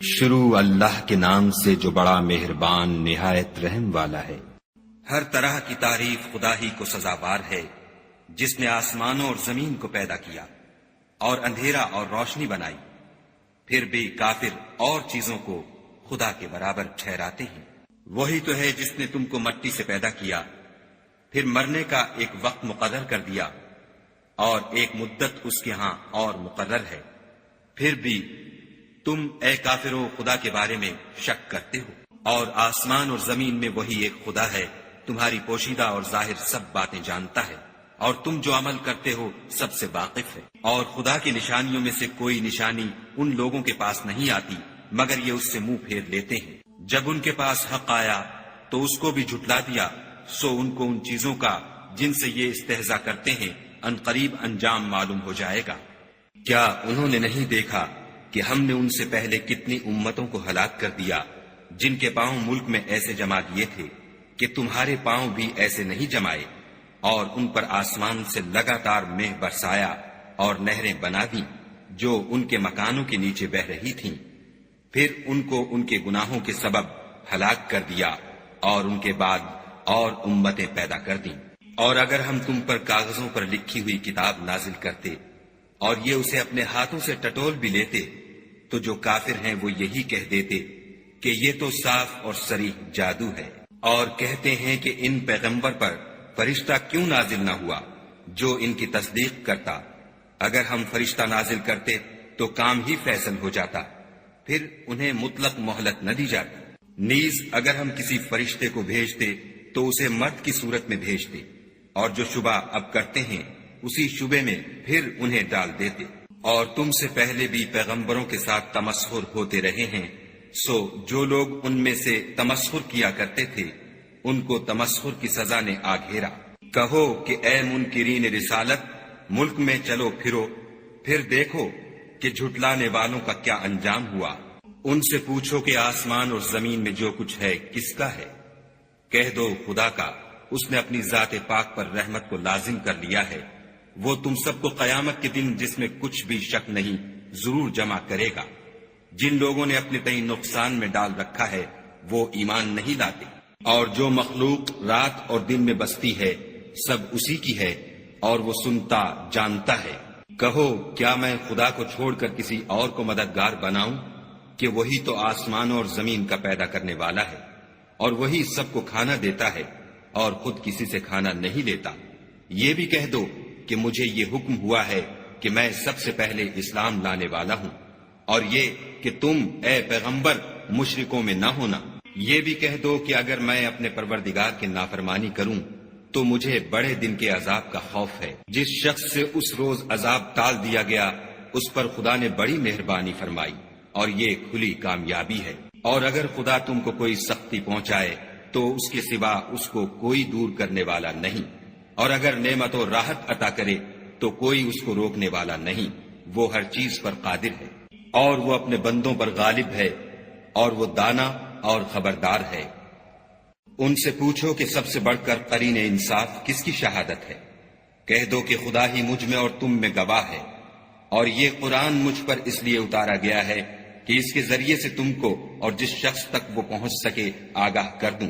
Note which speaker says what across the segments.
Speaker 1: شروع اللہ کے نام سے جو بڑا مہربان نہایت رحم والا ہے۔
Speaker 2: ہر طرح کی تعریف خدا ہی کو سزاوار ہے، جس نے آسمانوں اور زمین کو پیدا کیا اور اندھیرا اور روشنی بنائی۔ پھر بھی کافر اور چیزوں کو خدا کے برابر ٹھہراتے ہیں۔ وہی تو ہے جس نے تم کو مٹی سے پیدا کیا، پھر مرنے کا ایک وقت مقرر کر دیا اور ایک مدت اس کے ہاں اور مقرر ہے۔ پھر بھی تم اے کافروں خدا کے بارے میں شک کرتے ہو، اور آسمان اور زمین میں وہی ایک خدا ہے، تمہاری پوشیدہ اور ظاہر سب باتیں جانتا ہے، اور تم جو عمل کرتے ہو سب سے واقف ہے۔ اور خدا کی نشانیوں میں سے کوئی نشانی ان لوگوں کے پاس نہیں آتی مگر یہ اس سے منہ پھیر لیتے ہیں۔ جب ان کے پاس حق آیا تو اس کو بھی جھٹلا دیا، سو ان کو ان چیزوں کا جن سے یہ استہزاء کرتے ہیں ان قریب انجام معلوم ہو جائے گا۔ کیا انہوں نے نہیں دیکھا کہ ہم نے ان سے پہلے کتنی امتوں کو ہلاک کر دیا جن کے پاؤں ملک میں ایسے جما دیے تھے کہ تمہارے پاؤں بھی ایسے نہیں جمائے، اور ان پر آسمان سے لگاتار مہ برسایا اور نہریں بنا دیں جو ان کے مکانوں کے نیچے بہ رہی تھیں۔ پھر ان کو ان کے گناہوں کے سبب ہلاک کر دیا اور ان کے بعد اور امتیں پیدا کر دیں۔ اور اگر ہم تم پر کاغذوں پر لکھی ہوئی کتاب نازل کرتے اور یہ اسے اپنے ہاتھوں سے ٹٹول بھی لیتے تو جو کافر ہیں وہ یہی کہہ دیتے کہ یہ تو صاف اور صریح جادو ہے، اور کہتے ہیں کہ ان پیغمبر پر فرشتہ کیوں نازل نہ ہوا جو ان کی تصدیق کرتا۔ اگر ہم فرشتہ نازل کرتے تو کام ہی فیصل ہو جاتا، پھر انہیں مطلق مہلت نہ دی جاتی۔ نیز اگر ہم کسی فرشتے کو بھیجتے تو اسے مرد کی صورت میں بھیجتے، اور جو شبہ اب کرتے ہیں اسی شبے میں پھر انہیں ڈال دیتے۔ اور تم سے پہلے بھی پیغمبروں کے ساتھ تمسخر ہوتے رہے ہیں، سو جو لوگ ان میں سے تمسخر کیا کرتے تھے ان کو تمسخر کی سزا نے آ گھیرا۔ کہو کہ اے منکرین رسالت، ملک میں چلو پھرو، پھر دیکھو کہ جھٹلانے والوں کا کیا انجام ہوا۔ ان سے پوچھو کہ آسمان اور زمین میں جو کچھ ہے کس کا ہے؟ کہہ دو خدا کا، اس نے اپنی ذات پاک پر رحمت کو لازم کر لیا ہے۔ وہ تم سب کو قیامت کے دن جس میں کچھ بھی شک نہیں ضرور جمع کرے گا۔ جن لوگوں نے اپنے تئیں نقصان میں ڈال رکھا ہے وہ ایمان نہیں لاتے، اور جو مخلوق رات اور دن میں بستی ہے سب اسی کی ہے، اور وہ سنتا جانتا ہے۔ کہو کیا میں خدا کو چھوڑ کر کسی اور کو مددگار بناؤں کہ وہی تو آسمان اور زمین کا پیدا کرنے والا ہے، اور وہی سب کو کھانا دیتا ہے اور خود کسی سے کھانا نہیں لیتا۔ یہ بھی کہہ دو کہ مجھے یہ حکم ہوا ہے کہ میں سب سے پہلے اسلام لانے والا ہوں، اور یہ کہ تم اے پیغمبر مشرکوں میں نہ ہونا۔ یہ بھی کہہ دو کہ اگر میں اپنے پروردگار کی نافرمانی کروں تو مجھے بڑے دن کے عذاب کا خوف ہے۔ جس شخص سے اس روز عذاب ٹال دیا گیا اس پر خدا نے بڑی مہربانی فرمائی، اور یہ کھلی کامیابی ہے۔ اور اگر خدا تم کو کوئی سختی پہنچائے تو اس کے سوا اس کو کوئی دور کرنے والا نہیں، اور اگر نعمت و راحت عطا کرے تو کوئی اس کو روکنے والا نہیں۔ وہ ہر چیز پر قادر ہے، اور وہ اپنے بندوں پر غالب ہے، اور وہ دانا اور خبردار ہے۔ ان سے پوچھو کہ سب سے بڑھ کر قرین انصاف کس کی شہادت ہے؟ کہہ دو کہ خدا ہی مجھ میں اور تم میں گواہ ہے، اور یہ قرآن مجھ پر اس لیے اتارا گیا ہے کہ اس کے ذریعے سے تم کو اور جس شخص تک وہ پہنچ سکے آگاہ کر دوں۔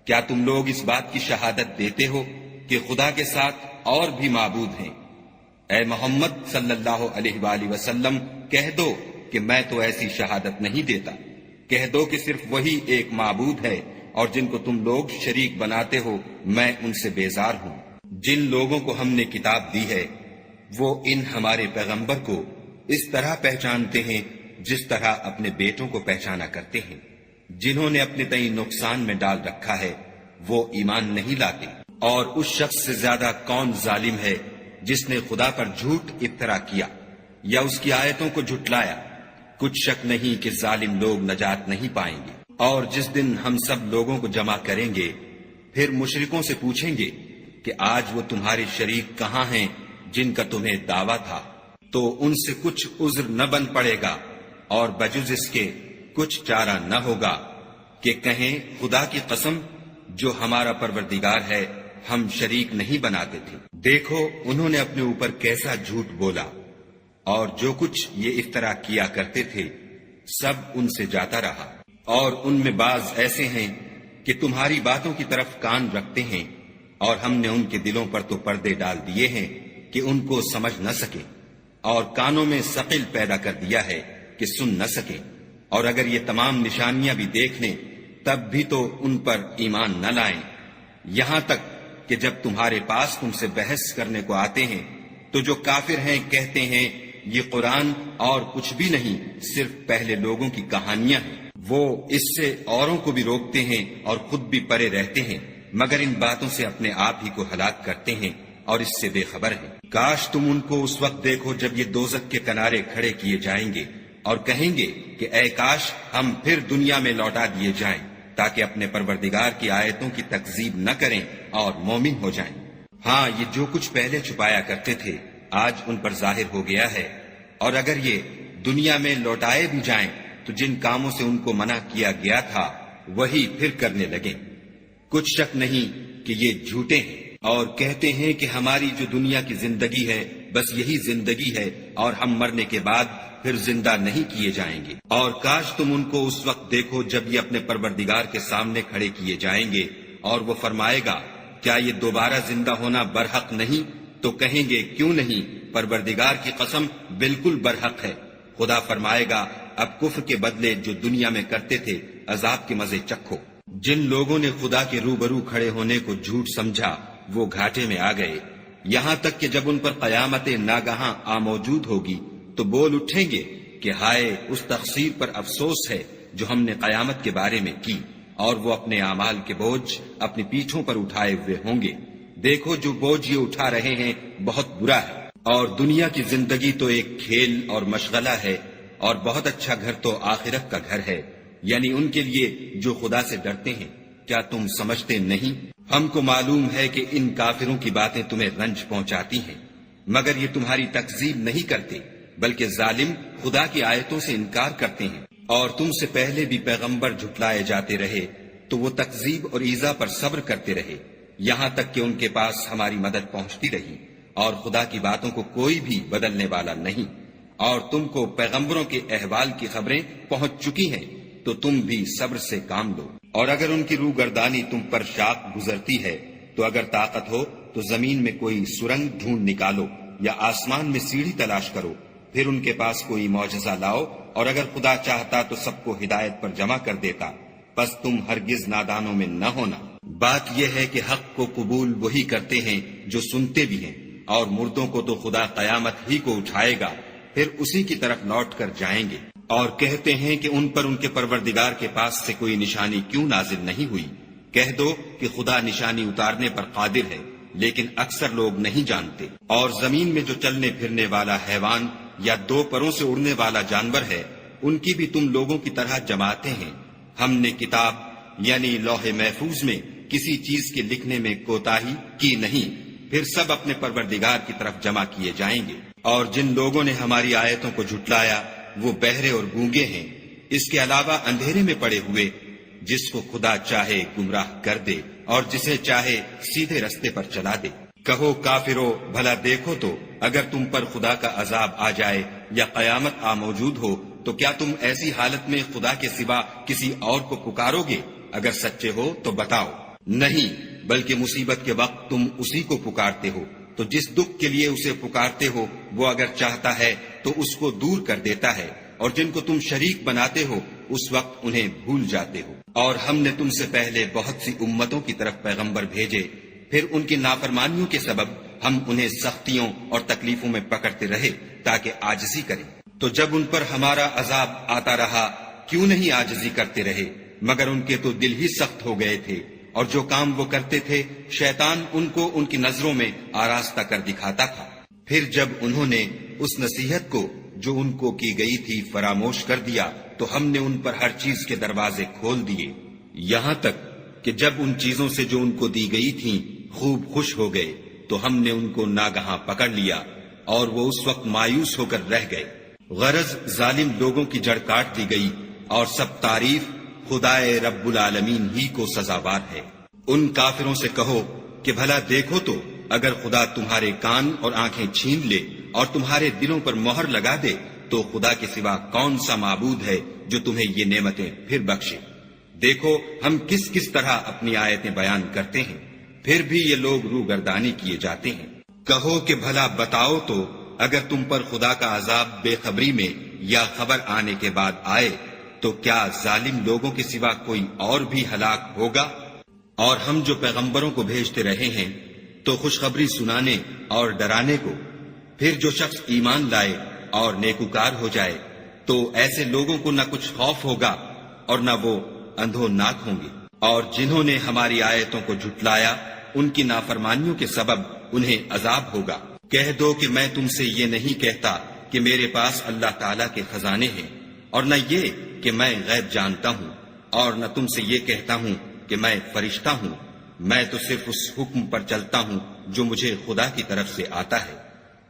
Speaker 2: کیا تم لوگ اس بات کی شہادت دیتے ہو کہ خدا کے ساتھ اور بھی معبود ہیں؟ اے محمد صلی اللہ علیہ وآلہ وسلم کہہ دو کہ میں تو ایسی شہادت نہیں دیتا۔ کہہ دو کہ صرف وہی ایک معبود ہے، اور جن کو تم لوگ شریک بناتے ہو میں ان سے بیزار ہوں۔ جن لوگوں کو ہم نے کتاب دی ہے وہ ان ہمارے پیغمبر کو اس طرح پہچانتے ہیں جس طرح اپنے بیٹوں کو پہچانا کرتے ہیں۔ جنہوں نے اپنے تئیں نقصان میں ڈال رکھا ہے وہ ایمان نہیں لاتے۔ اور اس شخص سے زیادہ کون ظالم ہے جس نے خدا پر جھوٹ افطرا کیا یا اس کی آیتوں کو جھٹلایا؟ کچھ شک نہیں کہ ظالم لوگ نجات نہیں پائیں گے۔ اور جس دن ہم سب لوگوں کو جمع کریں گے پھر مشرکوں سے پوچھیں گے کہ آج وہ تمہارے شریک کہاں ہیں جن کا تمہیں دعویٰ تھا، تو ان سے کچھ عذر نہ بن پڑے گا، اور بجز اس کے کچھ چارہ نہ ہوگا کہ کہیں خدا کی قسم جو ہمارا پروردگار ہے ہم شریک نہیں بناتے تھے۔ دیکھو انہوں نے اپنے اوپر کیسا جھوٹ بولا، اور جو کچھ یہ افترا کیا کرتے تھے سب ان سے جاتا رہا، اور ان میں بعض ایسے ہیں کہ تمہاری باتوں کی طرف کان رکھتے ہیں، اور ہم نے ان کے دلوں پر تو پردے ڈال دیے ہیں کہ ان کو سمجھ نہ سکیں، اور کانوں میں ثقل پیدا کر دیا ہے کہ سن نہ سکیں، اور اگر یہ تمام نشانیاں بھی دیکھ لیں تب بھی تو ان پر ایمان نہ لائیں، یہاں تک کہ جب تمہارے پاس تم سے بحث کرنے کو آتے ہیں تو جو کافر ہیں کہتے ہیں یہ قرآن اور کچھ بھی نہیں، صرف پہلے لوگوں کی کہانیاں ہیں۔ وہ اس سے اوروں کو بھی روکتے ہیں اور خود بھی پرے رہتے ہیں، مگر ان باتوں سے اپنے آپ ہی کو ہلاک کرتے ہیں اور اس سے بے خبر ہیں۔ کاش تم ان کو اس وقت دیکھو جب یہ دوزخ کے کنارے کھڑے کیے جائیں گے اور کہیں گے کہ اے کاش ہم پھر دنیا میں لوٹا دیے جائیں تاکہ اپنے پروردگار کی آیتوں کی تکذیب نہ کریں اور مومن ہو جائیں۔ ہاں، یہ جو کچھ پہلے چھپایا کرتے تھے آج ان پر ظاہر ہو گیا ہے، اور اگر یہ دنیا میں لوٹائے بھی جائیں تو جن کاموں سے ان کو منع کیا گیا تھا وہی پھر کرنے لگیں۔ کچھ شک نہیں کہ یہ جھوٹے ہیں، اور کہتے ہیں کہ ہماری جو دنیا کی زندگی ہے بس یہی زندگی ہے اور ہم مرنے کے بعد پھر زندہ نہیں کیے جائیں گے۔ اور کاش تم ان کو اس وقت دیکھو جب یہ اپنے پروردگار کے سامنے کھڑے کیے جائیں گے اور وہ فرمائے گا کیا یہ دوبارہ زندہ ہونا برحق نہیں؟ تو کہیں گے کیوں نہیں، پروردگار کی قسم بالکل برحق ہے۔ خدا فرمائے گا اب کفر کے بدلے جو دنیا میں کرتے تھے عذاب کے مزے چکھو۔ جن لوگوں نے خدا کے روبرو کھڑے ہونے کو جھوٹ سمجھا وہ گھاٹے میں آ گئے، یہاں تک کہ جب ان پر قیامت ناگہاں آ موجود ہوگی تو بول اٹھیں گے کہ ہائے اس تقصیر پر افسوس ہے جو ہم نے قیامت کے بارے میں کی، اور وہ اپنے اعمال کے بوجھ اپنی پیٹھوں پر اٹھائے ہوئے ہوں گے۔ دیکھو جو بوجھ یہ اٹھا رہے ہیں بہت برا ہے، اور دنیا کی زندگی تو ایک کھیل اور مشغلہ ہے، اور بہت اچھا گھر تو آخرت کا گھر ہے، یعنی ان کے لیے جو خدا سے ڈرتے ہیں۔ کیا تم سمجھتے نہیں؟ ہم کو معلوم ہے کہ ان کافروں کی باتیں تمہیں رنج پہنچاتی ہیں، مگر یہ تمہاری تکذیب نہیں کرتے، بلکہ ظالم خدا کی آیتوں سے انکار کرتے ہیں، اور تم سے پہلے بھی پیغمبر جھٹلائے جاتے رہے تو وہ تکذیب اور ایذا پر صبر کرتے رہے، یہاں تک کہ ان کے پاس ہماری مدد پہنچتی رہی، اور خدا کی باتوں کو کوئی بھی بدلنے والا نہیں، اور تم کو پیغمبروں کے احوال کی خبریں پہنچ چکی ہیں تو تم بھی صبر سے کام لو۔ اور اگر ان کی روگردانی تم پر شاق گزرتی ہے تو اگر طاقت ہو تو زمین میں کوئی سرنگ ڈھونڈ نکالو یا آسمان میں سیڑھی تلاش کرو، پھر ان کے پاس کوئی معجزہ لاؤ، اور اگر خدا چاہتا تو سب کو ہدایت پر جمع کر دیتا، بس تم ہرگز نادانوں میں نہ ہونا۔ بات یہ ہے کہ حق کو قبول وہی کرتے ہیں جو سنتے بھی ہیں، اور مردوں کو تو خدا قیامت ہی کو اٹھائے گا، پھر اسی کی طرف لوٹ کر جائیں گے۔ اور کہتے ہیں کہ ان پر ان کے پروردگار کے پاس سے کوئی نشانی کیوں نازل نہیں ہوئی؟ کہہ دو کہ خدا نشانی اتارنے پر قادر ہے، لیکن اکثر لوگ نہیں جانتے۔ اور زمین میں جو چلنے پھرنے والا حیوان یا دو پروں سے اڑنے والا جانور ہے ان کی بھی تم لوگوں کی طرح جماعتیں ہیں۔ ہم نے کتاب یعنی لوح محفوظ میں کسی چیز کے لکھنے میں کوتاہی کی نہیں، پھر سب اپنے پروردگار کی طرف جمع کیے جائیں گے۔ اور جن لوگوں نے ہماری آیتوں کو جھٹلایا وہ بہرے اور گونگے ہیں، اس کے علاوہ اندھیرے میں پڑے ہوئے، جس کو خدا چاہے گمراہ کر دے اور جسے چاہے سیدھے رستے پر چلا دے۔ کہو کافرو بھلا دیکھو تو اگر تم پر خدا کا عذاب آ جائے یا قیامت آ موجود ہو تو کیا تم ایسی حالت میں خدا کے سوا کسی اور کو پکارو گے؟ اگر سچے ہو تو بتاؤ۔ نہیں، بلکہ مصیبت کے وقت تم اسی کو پکارتے ہو، تو جس دکھ کے لیے اسے پکارتے ہو وہ اگر چاہتا ہے تو اس کو دور کر دیتا ہے، اور جن کو تم شریک بناتے ہو اس وقت انہیں بھول جاتے ہو۔ اور ہم نے تم سے پہلے بہت سی امتوں کی طرف پیغمبر بھیجے، پھر ان کی نافرمانیوں کے سبب ہم انہیں سختیوں اور تکلیفوں میں پکڑتے رہے تاکہ عاجزی کریں۔ تو جب ان پر ہمارا عذاب آتا رہا کیوں نہیں عاجزی کرتے رہے، مگر ان کے تو دل ہی سخت ہو گئے تھے، اور جو کام وہ کرتے تھے شیطان ان کو ان کی نظروں میں آراستہ کر دکھاتا تھا۔ پھر جب انہوں نے اس نصیحت کو جو ان کو کی گئی تھی فراموش کر دیا تو ہم نے ان پر ہر چیز کے دروازے کھول دیے، یہاں تک کہ جب ان چیزوں سے جو ان کو دی گئی تھیں خوب خوش ہو گئے تو ہم نے ان کو ناگہاں پکڑ لیا اور وہ اس وقت مایوس ہو کر رہ گئے۔ غرض ظالم لوگوں کی جڑ کاٹ دی گئی، اور سب تعریف خدائے رب العالمین ہی کو سزاوار ہے۔ ان کافروں سے کہو
Speaker 1: کہ بھلا دیکھو تو اگر خدا تمہارے کان اور آنکھیں چھین لے اور تمہارے دلوں پر مہر لگا دے تو خدا کے سوا کون سا معبود ہے جو تمہیں یہ نعمتیں پھر بخشے؟ دیکھو ہم کس کس طرح اپنی آیتیں بیان کرتے ہیں، پھر بھی یہ لوگ روگردانی کیے جاتے ہیں۔ کہو کہ بھلا بتاؤ تو اگر تم پر خدا کا عذاب بے خبری میں یا خبر آنے کے بعد آئے تو کیا ظالم لوگوں کے سوا کوئی اور بھی ہلاک ہوگا؟ اور ہم جو پیغمبروں کو بھیجتے رہے ہیں تو خوشخبری سنانے اور ڈرانے کو، پھر جو شخص ایمان لائے اور نیکوکار ہو جائے تو ایسے لوگوں کو نہ کچھ خوف ہوگا اور نہ وہ اندھو ناک ہوں گے۔ اور جنہوں نے ہماری آیتوں کو جھٹلایا ان کی نافرمانیوں کے سبب انہیں عذاب ہوگا۔ کہہ دو کہ میں تم سے یہ نہیں کہتا کہ میرے پاس اللہ تعالیٰ کے خزانے ہیں، اور نہ یہ کہ میں غیب جانتا ہوں، اور نہ تم سے یہ کہتا ہوں کہ میں فرشتہ ہوں۔ میں تو صرف اس حکم پر چلتا ہوں جو مجھے خدا کی طرف سے آتا ہے۔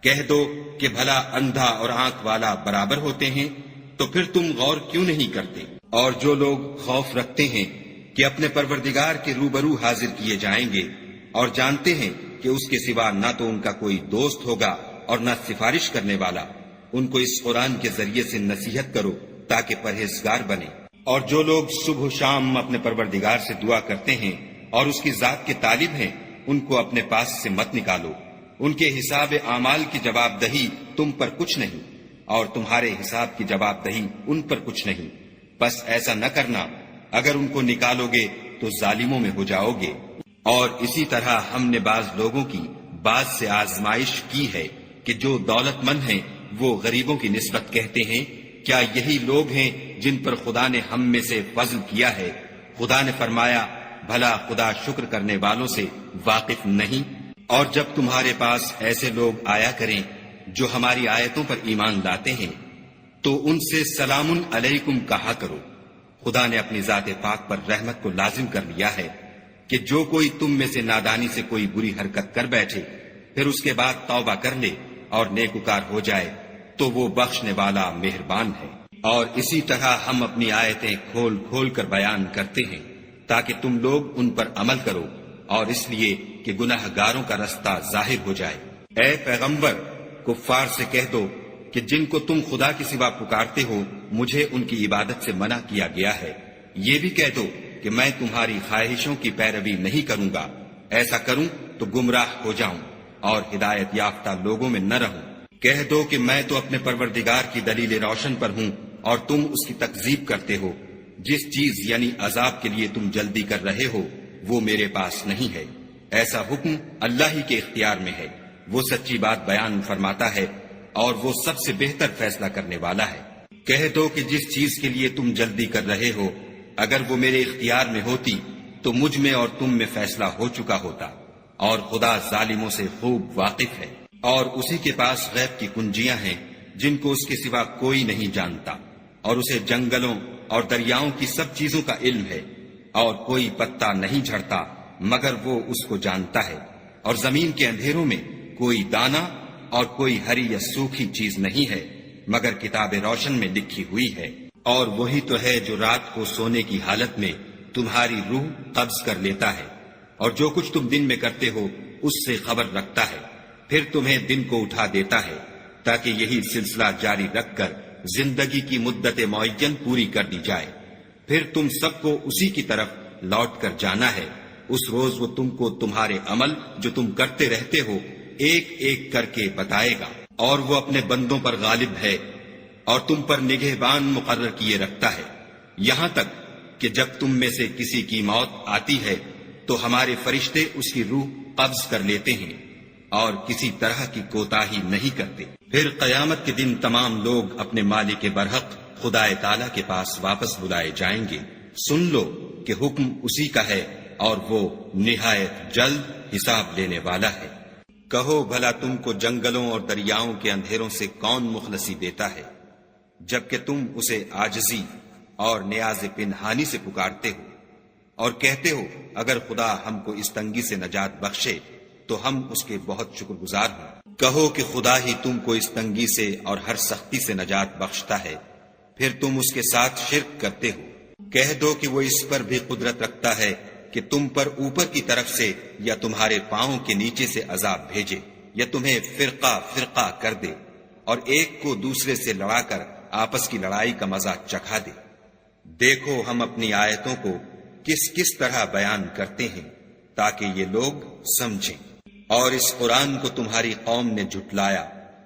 Speaker 1: کہہ دو کہ بھلا اندھا اور آنکھ والا برابر ہوتے ہیں؟ تو پھر تم غور کیوں نہیں کرتے؟ اور جو لوگ خوف رکھتے ہیں کہ اپنے پروردگار کے روبرو حاضر کیے جائیں گے اور جانتے ہیں کہ اس کے سوا نہ تو ان کا کوئی دوست ہوگا اور نہ سفارش کرنے والا، ان کو اس قرآن کے ذریعے سے نصیحت کرو تاکہ پرہیزگار بنے۔ اور جو لوگ صبح و شام اپنے پروردگار سے دعا کرتے ہیں اور اس کی ذات کے طالب ہیں، ان کو اپنے پاس سے مت نکالو۔ ان کے حساب اعمال کی جواب دہی تم پر کچھ نہیں، اور تمہارے حساب کی جواب دہی ان پر کچھ نہیں۔ بس ایسا نہ کرنا، اگر ان کو نکالو گے تو ظالموں میں ہو جاؤ گے۔ اور اسی طرح ہم نے بعض لوگوں کی بعض سے آزمائش کی ہے کہ جو دولت مند ہیں وہ غریبوں کی نسبت کہتے ہیں کیا یہی لوگ ہیں جن پر خدا نے ہم میں سے فضل کیا ہے؟ خدا نے فرمایا بھلا خدا شکر کرنے والوں سے واقف نہیں؟ اور جب تمہارے پاس ایسے لوگ آیا کریں جو ہماری آیتوں پر ایمان لاتے ہیں تو ان سے سلام علیکم کہا کرو۔ خدا نے اپنی ذات پاک پر رحمت کو لازم کر لیا ہے کہ جو کوئی تم میں سے نادانی سے کوئی بری حرکت کر بیٹھے پھر اس کے بعد توبہ کر لے اور نیکوکار ہو جائے تو وہ بخشنے والا مہربان ہے۔ اور اسی طرح ہم اپنی آیتیں کھول کھول کر بیان کرتے ہیں تاکہ تم لوگ ان پر عمل کرو، اور اس لیے کہ گناہ گاروں کا رستہ ظاہر ہو جائے۔ اے پیغمبر، کفار سے کہہ دو کہ جن کو تم خدا کے سوا پکارتے ہو مجھے ان کی عبادت سے منع کیا گیا ہے۔ یہ بھی کہہ دو کہ میں تمہاری خواہشوں کی پیروی نہیں کروں گا، ایسا کروں تو گمراہ ہو جاؤں اور ہدایت یافتہ لوگوں میں نہ رہوں۔ کہہ دو کہ میں تو اپنے پروردگار کی دلیل روشن پر ہوں اور تم اس کی تکذیب کرتے ہو۔ جس چیز یعنی عذاب کے لیے تم جلدی کر رہے ہو وہ میرے پاس نہیں ہے، ایسا حکم اللہ ہی کے اختیار میں ہے۔ وہ سچی بات بیان فرماتا ہے اور وہ سب سے بہتر فیصلہ کرنے والا ہے۔ کہہ دو کہ جس چیز کے لیے تم جلدی کر رہے ہو اگر وہ میرے اختیار میں ہوتی تو مجھ میں اور تم میں فیصلہ ہو چکا ہوتا، اور خدا ظالموں سے خوب واقف ہے۔ اور اسی کے پاس غیب کی کنجیاں ہیں جن کو اس کے سوا کوئی نہیں جانتا، اور اسے جنگلوں اور دریاؤں کی سب چیزوں کا علم ہے، اور کوئی پتا نہیں جھڑتا مگر وہ اس کو جانتا ہے، اور زمین کے اندھیروں میں کوئی دانہ اور کوئی ہری یا سوکھی چیز نہیں ہے مگر کتاب روشن میں لکھی ہوئی ہے۔ اور وہی تو ہے جو رات کو سونے کی حالت میں تمہاری روح قبض کر لیتا ہے، اور جو کچھ تم دن میں کرتے ہو اس سے خبر رکھتا ہے، پھر تمہیں دن کو اٹھا دیتا ہے تاکہ یہی سلسلہ جاری رکھ کر زندگی کی مدت معین پوری کر دی جائے۔ پھر تم سب کو اسی کی طرف لوٹ کر جانا ہے۔ اس روز وہ تم کو تمہارے عمل جو تم کرتے رہتے ہو ایک ایک کر کے بتائے گا، اور وہ اپنے بندوں پر غالب ہے اور تم پر نگہبان مقرر کیے رکھتا ہے، یہاں تک کہ جب تم میں سے کسی کی موت آتی ہے تو ہمارے فرشتے اس کی روح قبض کر لیتے ہیں اور کسی طرح کی کوتاہی نہیں کرتے۔ پھر قیامت کے دن تمام لوگ اپنے مالک برحق خدا تعالیٰ کے پاس واپس بلائے جائیں گے۔ سن لو کہ حکم اسی کا ہے اور وہ نہایت جلد حساب لینے والا ہے۔ کہو بھلا تم کو جنگلوں اور دریاؤں کے اندھیروں سے کون مخلصی دیتا ہے جبکہ تم اسے عاجزی اور نیاز پنہانی سے پکارتے ہو، اور کہتے ہو اگر خدا ہم کو اس تنگی سے نجات بخشے تو ہم اس کے بہت شکر گزار ہوں۔ کہو کہ خدا ہی تم کو اس تنگی سے اور ہر سختی سے نجات بخشتا ہے، پھر تم اس کے ساتھ شرک کرتے ہو۔ کہہ دو کہ وہ اس پر بھی قدرت رکھتا ہے کہ تم پر اوپر کی طرف سے یا تمہارے پاؤں کے نیچے سے عذاب بھیجے یا تمہیں فرقہ فرقہ کر دے اور ایک کو دوسرے سے لڑا کر آپس کی لڑائی کا مزہ چکھا دے۔ دیکھو ہم اپنی آیتوں کو کس کس طرح بیان کرتے ہیں تاکہ یہ لوگ سمجھیں۔ اور اس قرآن کو تمہاری قوم نے جھٹلایا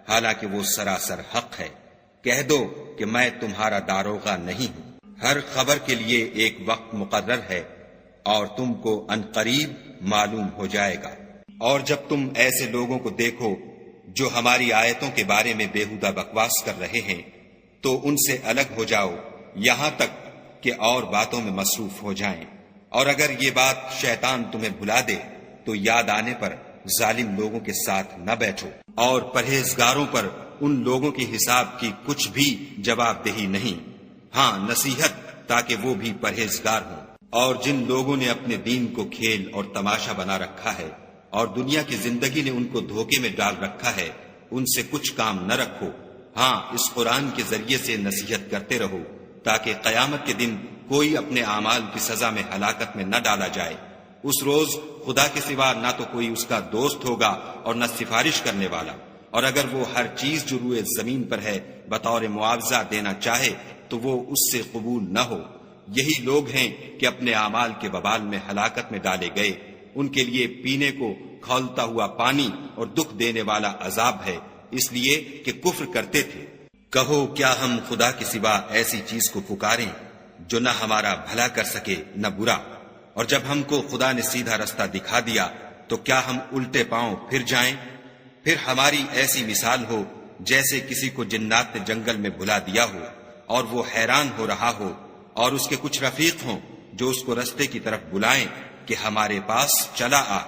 Speaker 1: حالانکہ وہ سراسر حق ہے۔ کہہ دو کہ میں تمہارا داروغہ نہیں ہوں، ہر خبر کے لیے ایک وقت مقرر ہے اور تم کو عنقریب معلوم ہو جائے گا۔ اور جب تم ایسے لوگوں کو دیکھو جو ہماری آیتوں کے بارے میں بےہودہ بکواس کر رہے ہیں تو ان سے الگ ہو جاؤ یہاں تک کہ اور باتوں میں مصروف ہو جائیں، اور اگر یہ بات شیطان تمہیں بھلا دے تو یاد آنے پر ظالم لوگوں کے ساتھ نہ بیٹھو، اور پرہیزگاروں پر ان لوگوں کے حساب کی کچھ بھی جواب دہی نہیں، ہاں نصیحت تاکہ وہ بھی پرہیزگار ہوں۔ اور جن لوگوں نے اپنے دین کو کھیل اور تماشا بنا رکھا ہے اور دنیا کی زندگی نے ان کو دھوکے میں ڈال رکھا ہے، ان سے کچھ کام نہ رکھو، ہاں اس قرآن کے ذریعے سے نصیحت کرتے رہو تاکہ قیامت کے دن کوئی اپنے اعمال کی سزا میں ہلاکت میں نہ ڈالا جائے۔ اس روز خدا کے سوا نہ تو کوئی اس کا دوست ہوگا اور نہ سفارش کرنے والا، اور اگر وہ ہر چیز جو روئے زمین پر ہے بطور معاوضہ دینا چاہے تو وہ اس سے قبول نہ ہو۔ یہی لوگ ہیں کہ اپنے اعمال کے وبال میں ہلاکت میں ڈالے گئے، ان کے لیے پینے کو کھولتا ہوا پانی اور دکھ دینے والا عذاب ہے، اس لیے کہ کفر کرتے تھے۔ کہو کیا ہم خدا کے سوا ایسی چیز کو پکاریں جو نہ ہمارا بھلا کر سکے نہ برا، اور جب ہم کو خدا نے سیدھا رستہ دکھا دیا تو کیا ہم الٹے پاؤں پھر جائیں؟ پھر ہماری ایسی مثال ہو جیسے کسی کو جنات نے جنگل میں بھلا دیا ہو اور وہ حیران ہو رہا ہو، اور اس کے کچھ رفیق ہوں جو اس کو رستے کی طرف بلائیں کہ ہمارے پاس چلا آ۔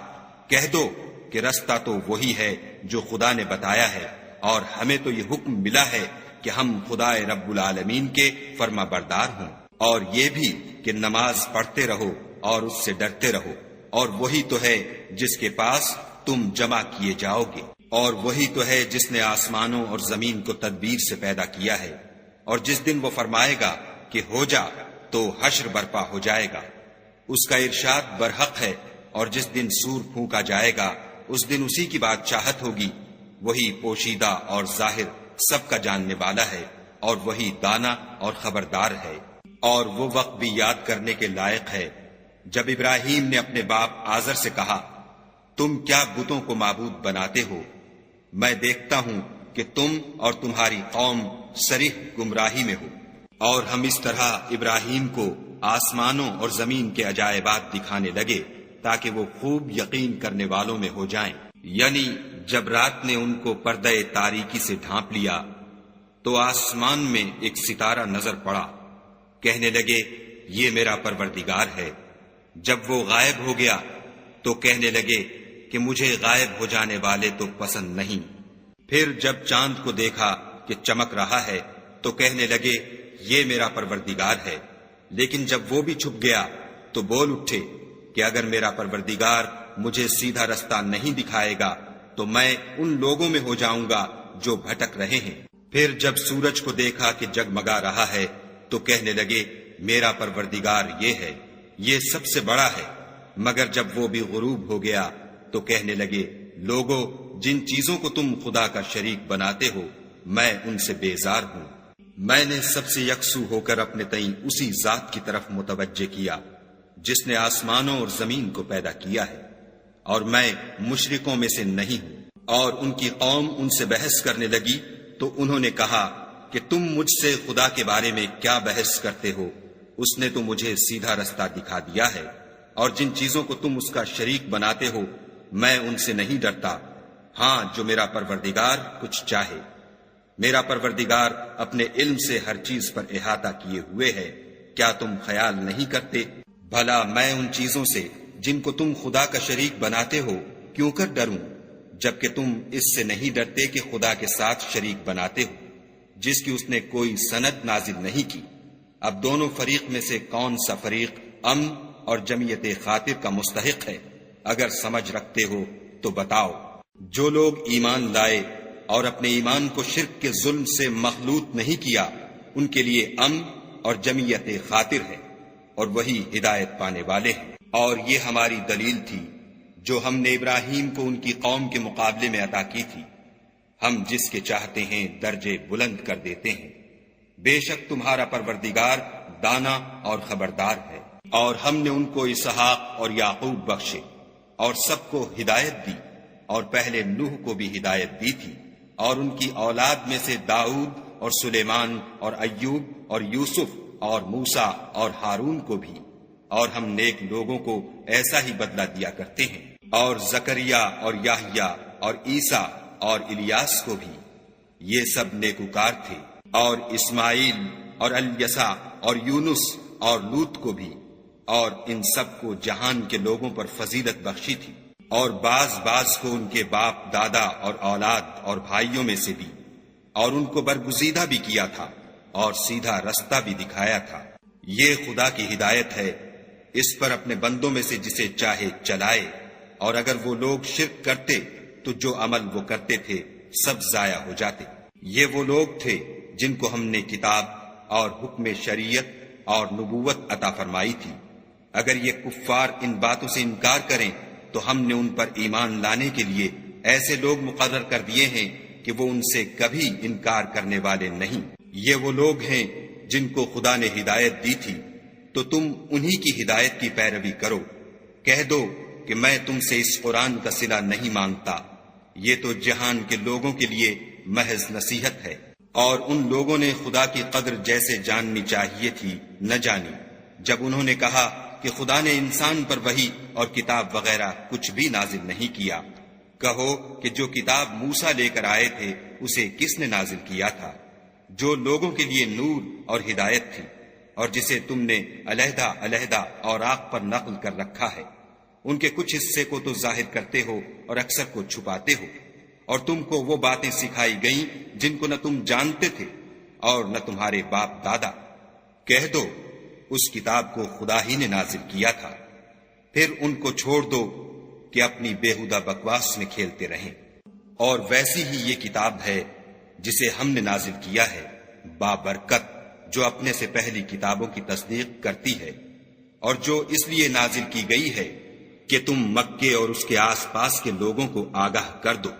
Speaker 1: کہہ دو کہ رستہ تو وہی ہے جو خدا نے بتایا ہے، اور ہمیں تو یہ حکم ملا ہے کہ ہم خدا رب العالمین کے فرما بردار ہوں، اور یہ بھی کہ نماز پڑھتے رہو اور اس سے ڈرتے رہو، اور وہی تو ہے جس کے پاس تم جمع کیے جاؤ گے، اور وہی تو ہے جس نے آسمانوں اور زمین کو تدبیر سے پیدا کیا ہے، اور جس دن وہ فرمائے گا کہ ہو جا تو حشر برپا ہو جائے گا، اس کا ارشاد برحق ہے، اور جس دن سور پھونکا جائے گا اس دن اسی کی بادشاہت ہوگی، وہی پوشیدہ اور ظاہر سب کا جاننے والا ہے، اور وہی دانا اور خبردار ہے۔ اور وہ وقت بھی یاد کرنے کے لائق ہے جب ابراہیم نے اپنے باپ آزر سے کہا، تم کیا بتوں کو معبود بناتے ہو؟ میں دیکھتا ہوں کہ تم اور تمہاری قوم صریح گمراہی میں ہو۔ اور ہم اس طرح ابراہیم کو آسمانوں اور زمین کے عجائبات دکھانے لگے تاکہ وہ خوب یقین کرنے والوں میں ہو جائیں۔ یعنی جب رات نے ان کو پردہ تاریکی سے ڈھانپ لیا تو آسمان میں ایک ستارہ نظر پڑا، کہنے لگے یہ میرا پروردگار ہے۔ جب وہ غائب ہو گیا تو کہنے لگے کہ مجھے غائب ہو جانے والے تو پسند نہیں۔ پھر جب چاند کو دیکھا کہ چمک رہا ہے تو کہنے لگے یہ میرا پروردگار ہے، لیکن جب وہ بھی چھپ گیا تو بول اٹھے کہ اگر میرا پروردگار مجھے سیدھا رستہ نہیں دکھائے گا تو میں ان لوگوں میں ہو جاؤں گا جو بھٹک رہے ہیں۔ پھر جب سورج کو دیکھا کہ جگمگا رہا ہے تو کہنے لگے میرا پروردگار یہ ہے، یہ سب سے بڑا ہے۔ مگر جب وہ بھی غروب ہو گیا تو کہنے لگے لوگو جن چیزوں کو تم خدا کا شریک بناتے ہو میں ان سے بیزار ہوں۔ میں نے سب سے یکسو ہو کر اپنے تئیں اسی ذات کی طرف متوجہ کیا جس نے آسمانوں اور زمین کو پیدا کیا ہے، اور میں مشرکوں میں سے نہیں ہوں۔ اور ان کی قوم ان سے بحث کرنے لگی تو انہوں نے کہا کہ تم مجھ سے خدا کے بارے میں کیا بحث کرتے ہو؟ اس نے تو مجھے سیدھا رستہ دکھا دیا ہے، اور جن چیزوں کو تم اس کا شریک بناتے ہو میں ان سے نہیں ڈرتا، ہاں جو میرا پروردگار کچھ چاہے۔ میرا پروردگار اپنے علم سے ہر چیز پر احاطہ کیے ہوئے ہے، کیا تم خیال نہیں کرتے؟ بھلا میں ان چیزوں سے جن کو تم خدا کا شریک بناتے ہو کیوں کر ڈروں، جبکہ تم اس سے نہیں ڈرتے کہ خدا کے ساتھ شریک بناتے ہو جس کی اس نے کوئی سند نازل نہیں کی۔ اب دونوں فریق میں سے کون سا فریق امن اور جمعیت خاطر کا مستحق ہے؟ اگر سمجھ رکھتے ہو تو بتاؤ۔ جو لوگ ایمان لائے اور اپنے ایمان کو شرک کے ظلم سے مخلوط نہیں کیا ان کے لیے امن اور جمعیت خاطر ہے، اور وہی ہدایت پانے والے ہیں۔ اور یہ ہماری دلیل تھی جو ہم نے ابراہیم کو ان کی قوم کے مقابلے میں عطا کی تھی، ہم جس کے چاہتے ہیں درجے بلند کر دیتے ہیں، بے شک تمہارا پروردگار دانا اور خبردار ہے۔ اور ہم نے ان کو اسحاق اور یعقوب بخشے اور سب کو ہدایت دی، اور پہلے نوح کو بھی ہدایت دی تھی، اور ان کی اولاد میں سے داؤد اور سلیمان اور ایوب اور یوسف اور موسیٰ اور ہارون کو بھی، اور ہم نیک لوگوں کو ایسا ہی بدلہ دیا کرتے ہیں، اور زکریا اور یحییٰ اور عیسیٰ اور الیاس کو بھی، یہ سب نیکوکار تھے، اور اسماعیل اور الیسع اور یونس اور لوط کو بھی، اور ان سب کو جہان کے لوگوں پر فضیلت بخشی تھی، اور بعض کو ان کے باپ دادا اور اولاد اور بھائیوں میں سے بھی، اور ان کو برگزیدہ بھی کیا تھا اور سیدھا رستہ بھی دکھایا تھا۔ یہ خدا کی ہدایت ہے، اس پر اپنے بندوں میں سے جسے چاہے چلائے، اور اگر وہ لوگ شرک کرتے تو جو عمل وہ کرتے تھے سب ضائع ہو جاتے۔ یہ وہ لوگ تھے جن کو ہم نے کتاب اور حکم شریعت اور نبوت عطا فرمائی تھی، اگر یہ کفار ان باتوں سے انکار کریں تو ہم نے ان پر ایمان لانے کے لیے ایسے لوگ مقرر کر دیے ہیں کہ وہ ان سے کبھی انکار کرنے والے نہیں۔ یہ وہ لوگ ہیں جن کو خدا نے ہدایت دی تھی، تو تم انہی کی ہدایت کی پیروی کرو۔ کہہ دو کہ میں تم سے اس قرآن کا صلہ نہیں مانگتا، یہ تو جہان کے لوگوں کے لیے محض نصیحت ہے۔ اور ان لوگوں نے خدا کی قدر جیسے جاننی چاہیے تھی نہ جانی، جب انہوں نے کہا کہ خدا نے انسان پر وحی اور کتاب وغیرہ کچھ بھی نازل نہیں کیا۔ کہو کہ جو کتاب موسیٰ لے کر آئے تھے اسے کس نے نازل کیا تھا، جو لوگوں کے لیے نور اور ہدایت تھی، اور جسے تم نے علیحدہ علیحدہ اوراق پر نقل کر رکھا ہے۔ ان کے کچھ حصے کو تو ظاہر کرتے ہو اور اکثر کو چھپاتے ہو، اور تم کو وہ باتیں سکھائی گئیں جن کو نہ تم جانتے تھے اور نہ تمہارے باپ دادا۔ کہہ دو اس کتاب کو خدا ہی نے نازل کیا تھا، پھر ان کو چھوڑ دو کہ اپنی بےہودہ بکواس میں کھیلتے رہیں۔ اور ویسی ہی یہ کتاب ہے جسے ہم نے نازل کیا ہے، بابرکت، جو اپنے سے پہلی کتابوں کی تصدیق کرتی ہے، اور جو اس لیے نازل کی گئی ہے کہ تم مکے اور اس کے آس پاس کے لوگوں کو آگاہ کر دو،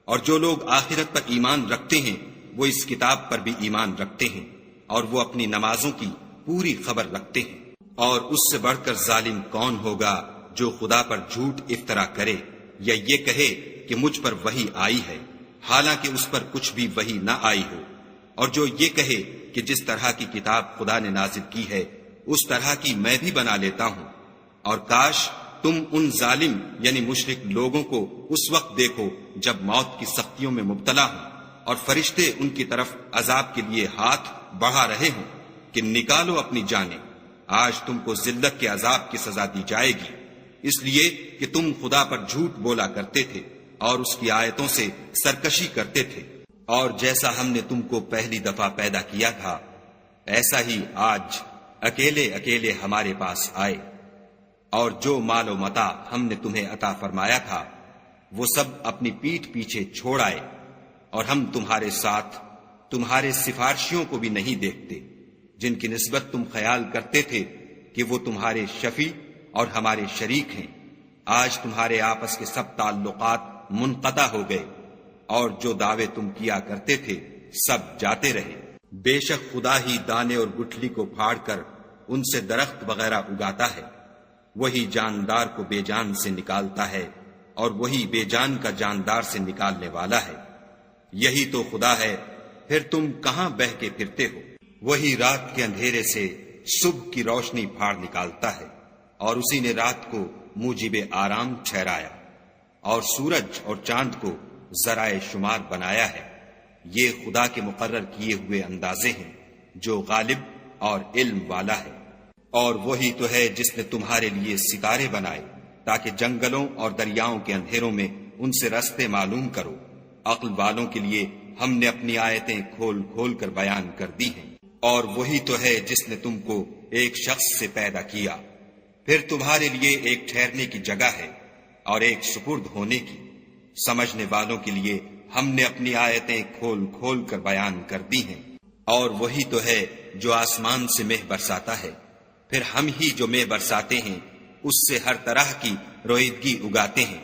Speaker 1: اور جو لوگ آخرت پر ایمان رکھتے ہیں وہ اس کتاب پر بھی ایمان رکھتے ہیں، اور وہ اپنی نمازوں کی پوری خبر رکھتے ہیں۔ اور اس سے بڑھ کر ظالم کون ہوگا جو خدا پر جھوٹ افطرا کرے یا یہ کہے کہ مجھ پر وحی آئی ہے حالانکہ اس پر کچھ بھی وحی نہ آئی ہو، اور جو یہ کہے کہ جس طرح کی کتاب خدا نے نازل کی ہے اس طرح کی میں بھی بنا لیتا ہوں۔ اور کاش تم ان ظالم یعنی مشرک لوگوں کو اس وقت دیکھو جب موت کی سختیوں میں مبتلا ہوں اور فرشتے ان کی طرف عذاب کے لیے ہاتھ بڑھا رہے ہوں کہ نکالو اپنی جانیں، آج تم کو ذلت کے عذاب کی سزا دی جائے گی، اس لیے کہ تم خدا پر جھوٹ بولا کرتے تھے اور اس کی آیتوں سے سرکشی کرتے تھے۔ اور جیسا ہم نے تم کو پہلی دفعہ پیدا کیا تھا ایسا ہی آج اکیلے اکیلے ہمارے پاس آئے، اور جو مال و متاع ہم نے تمہیں عطا فرمایا تھا وہ سب اپنی پیٹھ پیچھے چھوڑ آئے، اور ہم تمہارے ساتھ تمہارے سفارشیوں کو بھی نہیں دیکھتے جن کی نسبت تم خیال کرتے تھے کہ وہ تمہارے شفیع اور ہمارے شریک ہیں۔ آج تمہارے آپس کے سب تعلقات منقطع ہو گئے، اور جو دعوے تم کیا کرتے تھے سب جاتے رہے۔ بے شک خدا ہی دانے اور گٹھلی کو پھاڑ کر ان سے درخت وغیرہ اگاتا ہے، وہی جاندار کو بے جان سے نکالتا ہے، اور وہی بے جان کا جاندار سے نکالنے والا ہے۔ یہی تو خدا ہے، پھر تم کہاں بہہ کے پھرتے ہو؟ وہی رات کے اندھیرے سے صبح کی روشنی پھاڑ نکالتا ہے، اور اسی نے رات کو موجب آرام ٹھہرایا، اور سورج اور چاند کو ذرائع شمار بنایا ہے۔ یہ خدا کے مقرر کیے ہوئے اندازے ہیں جو غالب اور علم والا ہے۔ اور وہی تو ہے جس نے تمہارے لیے ستارے بنائے تاکہ جنگلوں اور دریاؤں کے اندھیروں میں ان سے رستے معلوم کرو۔ عقل والوں کے لیے ہم نے اپنی آیتیں کھول کھول کر بیان کر دی ہیں۔ اور وہی تو ہے جس نے تم کو ایک شخص سے پیدا کیا، پھر تمہارے لیے ایک ٹھہرنے کی جگہ ہے اور ایک سپرد ہونے کی۔ سمجھنے والوں کے لیے ہم نے اپنی آیتیں کھول کھول کر بیان کر دی ہیں۔ اور وہی تو ہے جو آسمان سے مہ برساتا ہے، پھر ہم ہی جو مہ برساتے ہیں اس سے ہر طرح کی رویدگی اگاتے ہیں،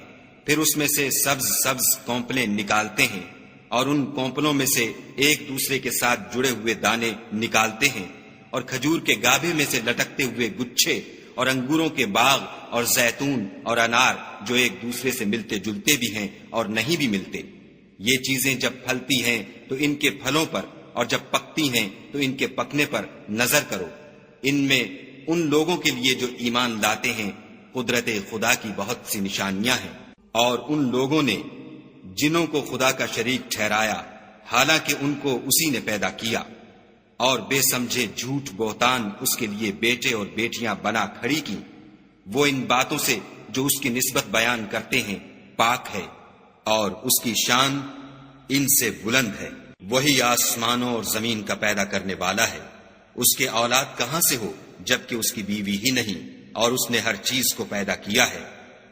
Speaker 1: پھر اس میں سے سبز سبز کونپلیں نکالتے ہیں، اور ان کونپلوں میں سے ایک دوسرے کے ساتھ جڑے ہوئے دانے نکالتے ہیں، اور کھجور کے گابھے میں سے لٹکتے ہوئے گچھے، اور انگوروں کے باغ اور زیتون اور انار جو ایک دوسرے سے ملتے جلتے بھی ہیں اور نہیں بھی ملتے۔ یہ چیزیں جب پھلتی ہیں تو ان کے پھلوں پر، اور جب پکتی ہیں تو ان کے پکنے پر نظر کرو۔ ان میں ان لوگوں کے لیے جو ایمان لاتے ہیں قدرت خدا کی بہت سی نشانیاں ہیں، اور ان لوگوں نے جنوں کو خدا کا شریک ٹھہرایا حالانکہ ان کو اسی نے پیدا کیا، اور بے سمجھے جھوٹ بہتان اس کے لیے بیٹے اور بیٹیاں بنا کھڑی کی۔ وہ ان باتوں سے جو اس کی نسبت بیان کرتے ہیں پاک ہے، اور اس کی شان ان سے بلند ہے۔ وہی آسمانوں اور زمین کا پیدا کرنے والا ہے، اس کے اولاد کہاں سے ہو جبکہ اس کی بیوی ہی نہیں، اور اس نے ہر چیز کو پیدا کیا ہے،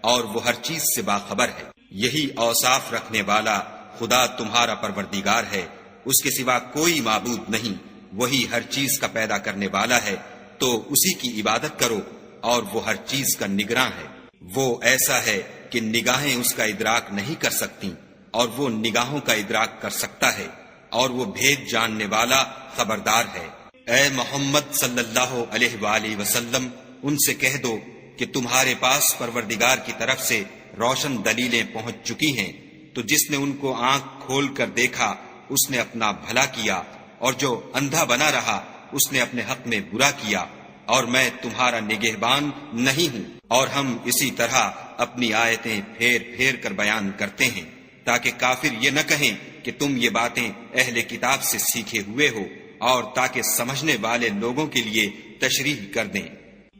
Speaker 1: اور وہ ہر چیز سے باخبر ہے۔ یہی اوصاف رکھنے والا خدا تمہارا پروردگار ہے، اس کے سوا کوئی معبود نہیں۔ وہی ہر چیز کا پیدا کرنے والا ہے، تو اسی کی عبادت کرو، اور وہ ہر چیز کا نگراں ہے۔ وہ ایسا ہے کہ نگاہیں اس کا ادراک نہیں کر سکتی، اور وہ نگاہوں کا ادراک کر سکتا ہے، اور وہ بھید جاننے والا خبردار ہے۔ اے محمد صلی اللہ علیہ وآلہ وسلم، ان سے کہہ دو کہ تمہارے پاس پروردگار کی طرف سے روشن دلیلیں پہنچ چکی ہیں، تو جس نے ان کو آنکھ کھول کر دیکھا اس نے اپنا بھلا کیا، اور جو اندھا بنا رہا اس نے اپنے حق میں برا کیا، اور میں تمہارا نگہبان نہیں ہوں۔ اور ہم اسی طرح اپنی آیتیں پھیر پھیر کر بیان کرتے ہیں تاکہ کافر یہ نہ کہیں کہ تم یہ باتیں اہل کتاب سے سیکھے ہوئے ہو، اور تاکہ سمجھنے والے لوگوں کے لیے تشریح کر دیں۔